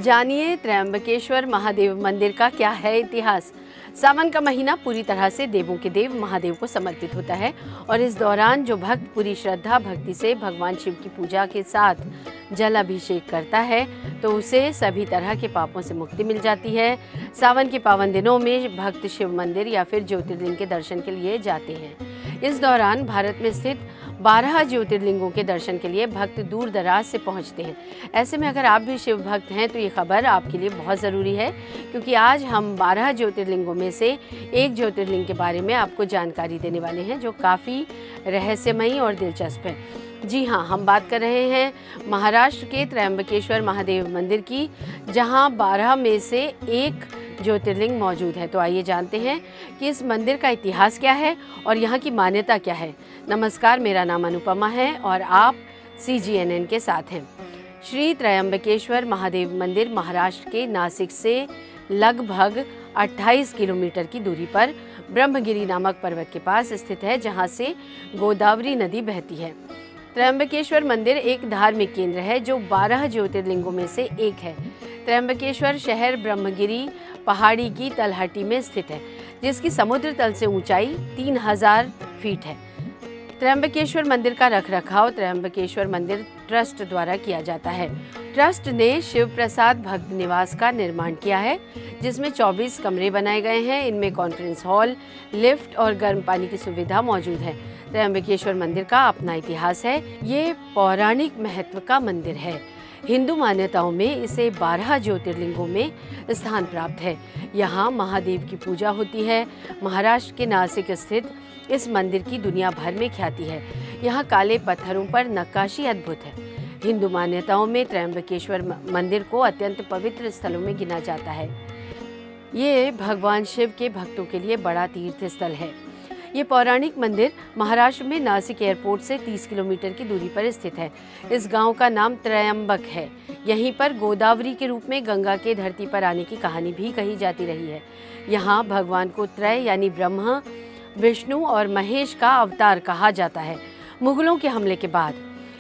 जानिए त्र्यंबकेश्वर महादेव मंदिर का क्या है इतिहास। सावन का महीना पूरी तरह से देवों के देव महादेव को समर्पित होता है और इस दौरान जो भक्त पूरी श्रद्धा भक्ति से भगवान शिव की पूजा के साथ जल अभिषेक करता है तो उसे सभी तरह के पापों से मुक्ति मिल जाती है। सावन के पावन दिनों में भक्त शिव मंदिर या फिर ज्योतिर्लिंग के दर्शन के लिए जाते हैं। इस दौरान भारत में स्थित 12 ज्योतिर्लिंगों के दर्शन के लिए भक्त दूर दराज से पहुंचते हैं। ऐसे में अगर आप भी शिव भक्त हैं तो ये खबर आपके लिए बहुत ज़रूरी है, क्योंकि आज हम 12 ज्योतिर्लिंगों में से एक ज्योतिर्लिंग के बारे में आपको जानकारी देने वाले हैं जो काफ़ी रहस्यमयी और दिलचस्प है। जी हाँ, हम बात कर रहे हैं महाराष्ट्र के त्र्यंबकेश्वर महादेव मंदिर की, जहाँ 12 में से एक ज्योतिर्लिंग मौजूद है। तो आइए जानते हैं कि इस मंदिर का इतिहास क्या है और यहाँ की मान्यता क्या है। नमस्कार, मेरा नाम अनुपमा है और आप CGNN के साथ हैं। श्री त्र्यंबकेश्वर महादेव मंदिर महाराष्ट्र के नासिक से लगभग 28 किलोमीटर की दूरी पर ब्रह्मगिरी नामक पर्वत के पास स्थित है, जहाँ से गोदावरी नदी बहती है। त्र्यंबकेश्वर मंदिर एक धार्मिक केंद्र है जो 12 ज्योतिर्लिंगों में से एक है। त्र्यंबकेश्वर शहर ब्रह्मगिरी पहाड़ी की तलहटी में स्थित है, जिसकी समुद्र तल से ऊंचाई 3000 फीट है। त्र्यंबकेश्वर मंदिर का रखरखाव त्र्यंबकेश्वर मंदिर ट्रस्ट द्वारा किया जाता है। ट्रस्ट ने शिव प्रसाद भक्त निवास का निर्माण किया है, जिसमें 24 कमरे बनाए गए हैं। इनमें कॉन्फ्रेंस हॉल, लिफ्ट और गर्म पानी की सुविधा मौजूद है। त्र्यंबकेश्वर मंदिर का अपना इतिहास है। ये पौराणिक महत्व का मंदिर है। हिंदू मान्यताओं में इसे 12 ज्योतिर्लिंगों में स्थान प्राप्त है। यहाँ महादेव की पूजा होती है। महाराष्ट्र के नासिक स्थित इस मंदिर की दुनिया भर में ख्याति है। यहाँ काले पत्थरों पर नक्काशी अद्भुत है। हिंदू मान्यताओं में त्र्यंबकेश्वर मंदिर को अत्यंत पवित्र स्थलों में गिना जाता है। ये भगवान शिव के भक्तों के लिए बड़ा तीर्थ स्थल है। ये पौराणिक मंदिर महाराष्ट्र में नासिक एयरपोर्ट से 30 किलोमीटर की दूरी पर स्थित है। इस गांव का नाम त्रयंबक है। यहीं पर गोदावरी के रूप में गंगा के धरती पर आने की कहानी भी कही जाती रही है। यहाँ भगवान को त्रय यानी ब्रह्मा, विष्णु और महेश का अवतार कहा जाता है। मुगलों के हमले के बाद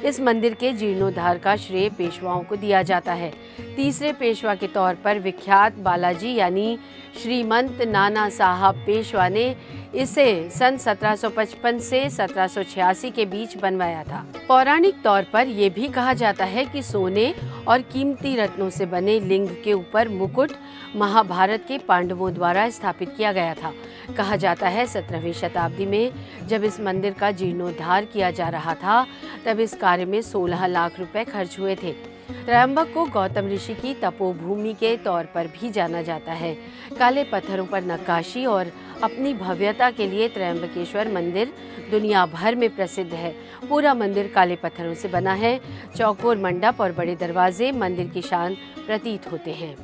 इस मंदिर के जीर्णोद्धार का श्रेय पेशवाओं को दिया जाता है। तीसरे पेशवा के तौर पर विख्यात बालाजी यानी श्रीमंत नाना साहब पेशवा ने इसे सन 1755 से 1786 के बीच बनवाया था। पौराणिक तौर पर यह भी कहा जाता है कि सोने और कीमती रत्नों से बने लिंग के ऊपर मुकुट महाभारत के पांडवों द्वारा स्थापित किया गया था। कहा जाता है 17वीं शताब्दी में जब इस मंदिर का जीर्णोद्धार किया जा रहा था, तब इस कार्य में 16 लाख रुपए खर्च हुए थे। त्र्यंबक को गौतम ऋषि की तपोभूमि के तौर पर भी जाना जाता है। काले पत्थरों पर नक्काशी और अपनी भव्यता के लिए त्र्यंबकेश्वर मंदिर दुनिया भर में प्रसिद्ध है। पूरा मंदिर काले पत्थरों से बना है। चौकोर मंडप और बड़े दरवाजे मंदिर की शान प्रतीत होते हैं।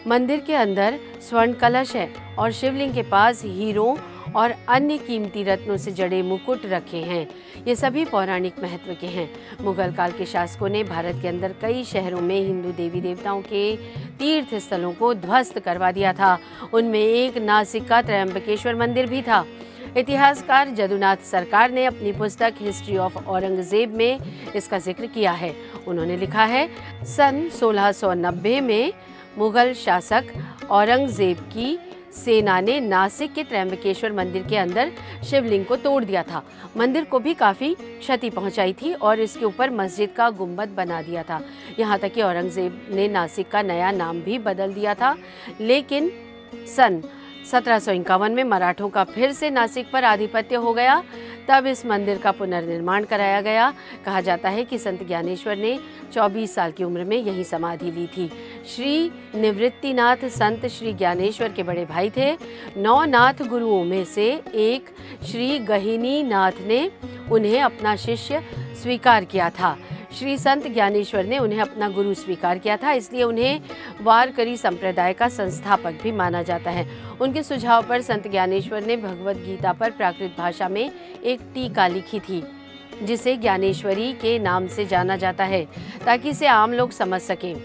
मंदिर के अंदर स्वर्ण कलश है और शिवलिंग के पास हीरों और अन्य कीमती रत्नों से जड़े मुकुट रखे हैं। ये सभी पौराणिक महत्व के हैं। मुगल काल के शासकों ने भारत के अंदर कई शहरों में हिंदू देवी देवताओं के तीर्थ स्थलों को ध्वस्त करवा दिया था। उनमें एक नासिक का त्र्यंबकेश्वर मंदिर भी था। इतिहासकार जदुनाथ सरकार ने अपनी पुस्तक हिस्ट्री ऑफ औरंगजेब में इसका जिक्र किया है। उन्होंने लिखा है, सन 1690 में मुगल शासक औरंगजेब की सेना ने नासिक के त्र्यंबकेश्वर मंदिर के अंदर शिवलिंग को तोड़ दिया था। मंदिर को भी काफ़ी क्षति पहुंचाई थी और इसके ऊपर मस्जिद का गुंबद बना दिया था। यहाँ तक कि औरंगजेब ने नासिक का नया नाम भी बदल दिया था। लेकिन सन 1751 में मराठों का फिर से नासिक पर आधिपत्य हो गया। तब इस मंदिर का पुनर्निर्माण कराया गया। कहा जाता है कि संत ज्ञानेश्वर ने 24 साल की उम्र में यही समाधि ली थी। श्री निवृत्तिनाथ संत श्री ज्ञानेश्वर के बड़े भाई थे। 9 नाथ गुरुओं में से एक श्री गहिनी नाथ ने उन्हें अपना शिष्य स्वीकार किया था। श्री संत ज्ञानेश्वर ने उन्हें अपना गुरु स्वीकार किया था, इसलिए उन्हें वारकरी संप्रदाय का संस्थापक भी माना जाता है। उनके सुझाव पर संत ज्ञानेश्वर ने भगवत गीता पर प्राकृत भाषा में एक टीका लिखी थी, जिसे ज्ञानेश्वरी के नाम से जाना जाता है, ताकि इसे आम लोग समझ सकें।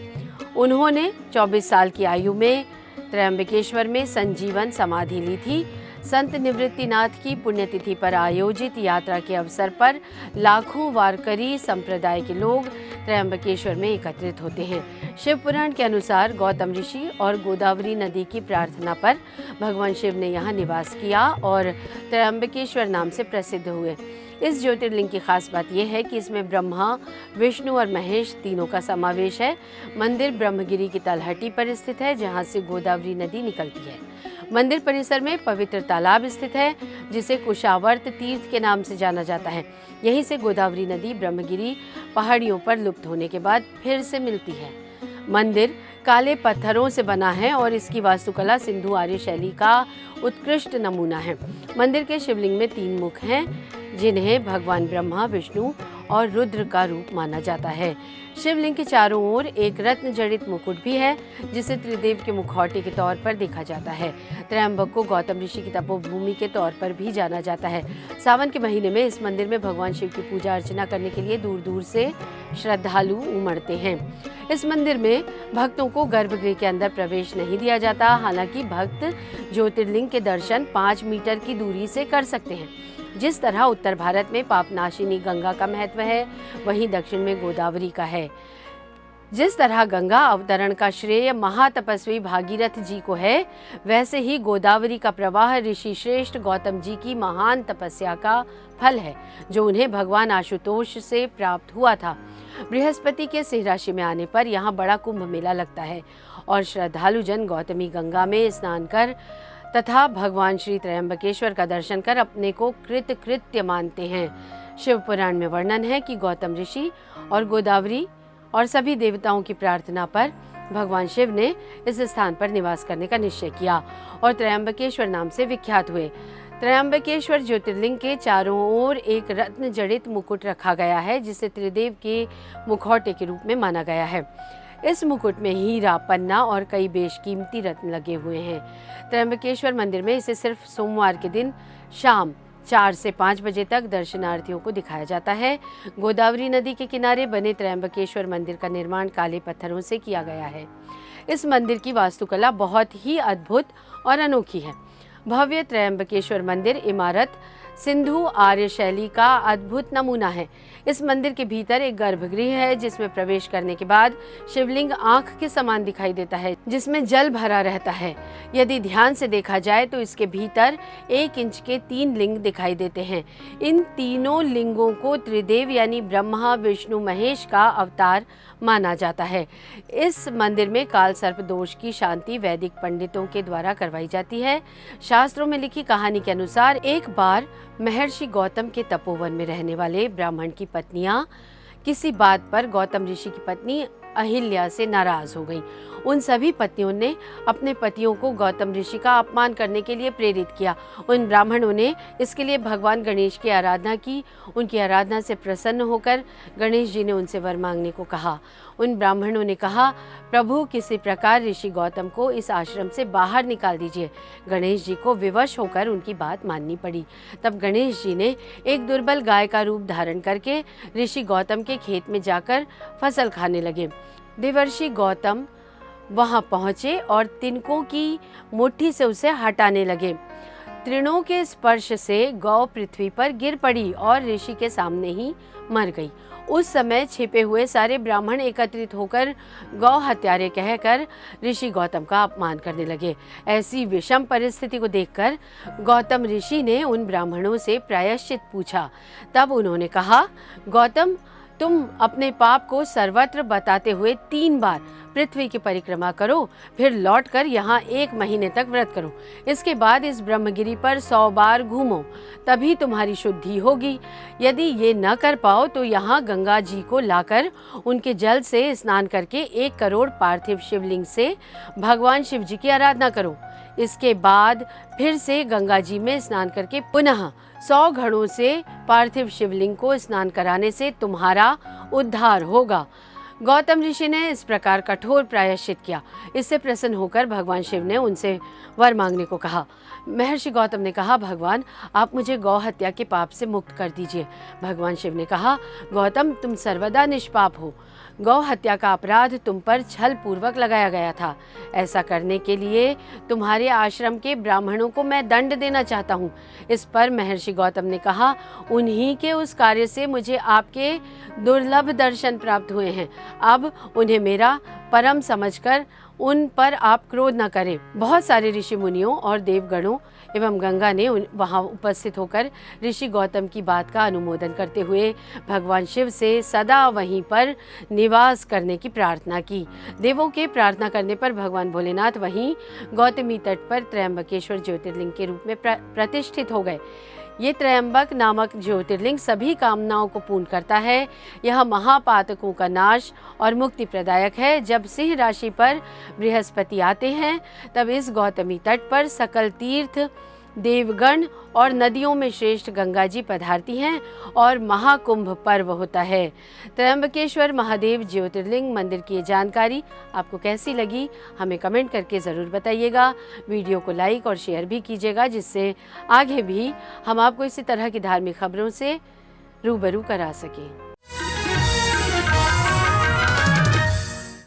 उन्होंने 24 साल की आयु में त्र्यंबकेश्वर में संजीवन समाधि ली थी। संत निवृत्तिनाथ की पुण्यतिथि पर आयोजित यात्रा के अवसर पर लाखों वारकरी संप्रदाय के लोग त्रयंबकेश्वर में एकत्रित होते हैं। शिव पुराण के अनुसार गौतम ऋषि और गोदावरी नदी की प्रार्थना पर भगवान शिव ने यहाँ निवास किया और त्रयंबकेश्वर नाम से प्रसिद्ध हुए। इस ज्योतिर्लिंग की खास बात यह है कि इसमें ब्रह्मा, विष्णु और महेश तीनों का समावेश है। मंदिर ब्रह्मगिरी की तलहटी पर स्थित है, जहां से गोदावरी नदी निकलती है। मंदिर परिसर में पवित्र तालाब स्थित है, जिसे कुशावर्त तीर्थ के नाम से जाना जाता है। यहीं से गोदावरी नदी ब्रह्मगिरी पहाड़ियों पर लुप्त होने के बाद फिर से मिलती है। मंदिर काले पत्थरों से बना है और इसकी वास्तुकला सिंधु आर्य शैली का उत्कृष्ट नमूना है। मंदिर के शिवलिंग में 3 मुख हैं, जिन्हें भगवान ब्रह्मा, विष्णु और रुद्र का रूप माना जाता है। शिवलिंग के चारों ओर एक रत्न जड़ित मुकुट भी है, जिसे त्रिदेव के मुखौटे के तौर पर देखा जाता है। त्रयंबक को गौतम ऋषि की तपोभूमि के तौर पर भी जाना जाता है। सावन के महीने में इस मंदिर में भगवान शिव की पूजा अर्चना करने के लिए दूर दूर से श्रद्धालु उमड़ते हैं। इस मंदिर में भक्तों को गर्भगृह के अंदर प्रवेश नहीं दिया जाता। हालांकि भक्त ज्योतिर्लिंग के दर्शन 5 मीटर की दूरी से कर सकते हैं। जिस तरह उत्तर भारत में पापनाशिनी गंगा का महत्व है, वहीं दक्षिण में गोदावरी का है। जिस तरह गंगा अवतरण का श्रेय महातपस्वी भागीरथ जी को है, वैसे ही गोदावरी का प्रवाह ऋषि श्रेष्ठ गौतम जी की महान तपस्या का फल है, जो उन्हें भगवान आशुतोष से प्राप्त हुआ था। बृहस्पति के सिंह राशि में आने पर यहाँ बड़ा कुंभ मेला लगता है और श्रद्धालु जन गौतमी गंगा में स्नान कर तथा भगवान श्री त्रयंबकेश्वर का दर्शन कर अपने को कृतकृत्य मानते हैं। शिव पुराण में वर्णन है कि गौतम ऋषि और गोदावरी और सभी देवताओं की प्रार्थना पर भगवान शिव ने इस स्थान पर निवास करने का निश्चय किया और त्रयंबकेश्वर नाम से विख्यात हुए। त्रयंबकेश्वर ज्योतिर्लिंग के चारों ओर एक रत्न जड़ित मुकुट रखा गया है, जिसे त्रिदेव के मुखौटे के रूप में माना गया है। इस मुकुट में हीरा, पन्ना और कई बेशकीमती रत्न लगे हुए हैं। त्रयंबकेश्वर मंदिर में इसे सिर्फ सोमवार के दिन शाम 4 से 5 बजे तक दर्शनार्थियों को दिखाया जाता है। गोदावरी नदी के किनारे बने त्रयंबकेश्वर मंदिर का निर्माण काले पत्थरों से किया गया है। इस मंदिर की वास्तुकला बहुत ही अद्भुत और अनोखी है। भव्य त्रयंबकेश्वर मंदिर इमारत सिंधु आर्य शैली का अद्भुत नमूना है। इस मंदिर के भीतर एक गर्भगृह है, जिसमें प्रवेश करने के बाद शिवलिंग आंख के समान दिखाई देता है, जिसमें जल भरा रहता है। यदि ध्यान से देखा जाए तो इसके भीतर 1 इंच के 3 लिंग दिखाई देते हैं। इन तीनों लिंगों को त्रिदेव यानी ब्रह्मा, विष्णु, महेश का अवतार माना जाता है। इस मंदिर में काल सर्प दोष की शांति वैदिक पंडितों के द्वारा करवाई जाती है। शास्त्रों में लिखी कहानी के अनुसार एक बार महर्षि गौतम के तपोवन में रहने वाले ब्राह्मण की पत्नियां किसी बात पर गौतम ऋषि की पत्नी अहिल्या से नाराज हो गईं। उन सभी पत्नियों ने अपने पतियों को गौतम ऋषि का अपमान करने के लिए प्रेरित किया। उन ब्राह्मणों ने इसके लिए भगवान गणेश की आराधना की। उनकी आराधना से प्रसन्न होकर गणेश जी ने उनसे वर मांगने को कहा। उन ब्राह्मणों ने कहा, प्रभु किसी प्रकार ऋषि गौतम को इस आश्रम से बाहर निकाल दीजिए। गणेश जी को विवश होकर उनकी बात माननी पड़ी। तब गणेश जी ने एक दुर्बल गाय का रूप धारण करके ऋषि गौतम के खेत में जाकर फसल खाने लगे। देवर्षि गौतम वहां पहुंचे और तिनकों की मुट्ठी से उसे हटाने लगे। तृणों के स्पर्श से गौ पृथ्वी पर गिर पड़ी और ऋषि के सामने ही मर गई। उस समय छिपे हुए सारे ब्राह्मण एकत्रित होकर गौ हत्यारे कहकर ऋषि गौतम का अपमान करने लगे। ऐसी विषम परिस्थिति को देखकर गौतम ऋषि ने उन ब्राह्मणों से प्रायश्चित पूछा। तब उन्होंने कहा, गौतम, तुम अपने पाप को सर्वत्र बताते हुए 3 बार पृथ्वी की परिक्रमा करो, फिर लौटकर यहाँ 1 महीने तक व्रत करो। इसके बाद इस ब्रह्मगिरी पर 100 बार घूमो, तभी तुम्हारी शुद्धि होगी। यदि ये न कर पाओ तो यहाँ गंगा जी को लाकर उनके जल से स्नान करके 1 करोड़ पार्थिव शिवलिंग से भगवान शिव जी की आराधना करो। इसके बाद फिर से गंगा जी में स्नान करके पुनः 100 घड़ों से पार्थिव शिवलिंग को स्नान कराने से तुम्हारा उद्धार होगा। गौतम ऋषि ने इस प्रकार कठोर प्रायश्चित किया। इससे प्रसन्न होकर भगवान शिव ने उनसे वर मांगने को कहा। महर्षि गौतम ने कहा, भगवान आप मुझे गौ हत्या के पाप से मुक्त कर दीजिए। भगवान शिव ने कहा, गौतम तुम सर्वदा निष्पाप हो। गौ हत्या का अपराध तुम पर छल पूर्वक लगाया गया था। ऐसा करने के लिए तुम्हारे आश्रम के ब्राह्मणों को मैं दंड देना चाहता हूँ। इस पर महर्षि गौतम ने कहा, उन्हीं के उस कार्य से मुझे आपके दुर्लभ दर्शन प्राप्त हुए हैं। अब उन्हें मेरा परम समझकर उन पर आप क्रोध न करें। बहुत सारे ऋषि मुनियों और देवगणों एवं गंगा ने वहां उपस्थित होकर ऋषि गौतम की बात का अनुमोदन करते हुए भगवान शिव से सदा वहीं पर निवास करने की प्रार्थना की। देवों के प्रार्थना करने पर भगवान भोलेनाथ वहीं गौतमी तट पर त्रयंबकेश्वर ज्योतिर्लिंग के रूप में प्रतिष्ठित हो गए। ये त्रयंबक नामक ज्योतिर्लिंग सभी कामनाओं को पूर्ण करता है। यह महापातकों का नाश और मुक्ति प्रदायक है। जब सिंह राशि पर बृहस्पति आते हैं तब इस गौतमी तट पर सकल तीर्थ, देवगण और नदियों में श्रेष्ठ गंगा जी पधारती हैं और महाकुंभ पर्व होता है। त्रयंबकेश्वर महादेव ज्योतिर्लिंग मंदिर की ये जानकारी आपको कैसी लगी हमें कमेंट करके ज़रूर बताइएगा। वीडियो को लाइक और शेयर भी कीजिएगा, जिससे आगे भी हम आपको इसी तरह की धार्मिक खबरों से रूबरू करा सकें।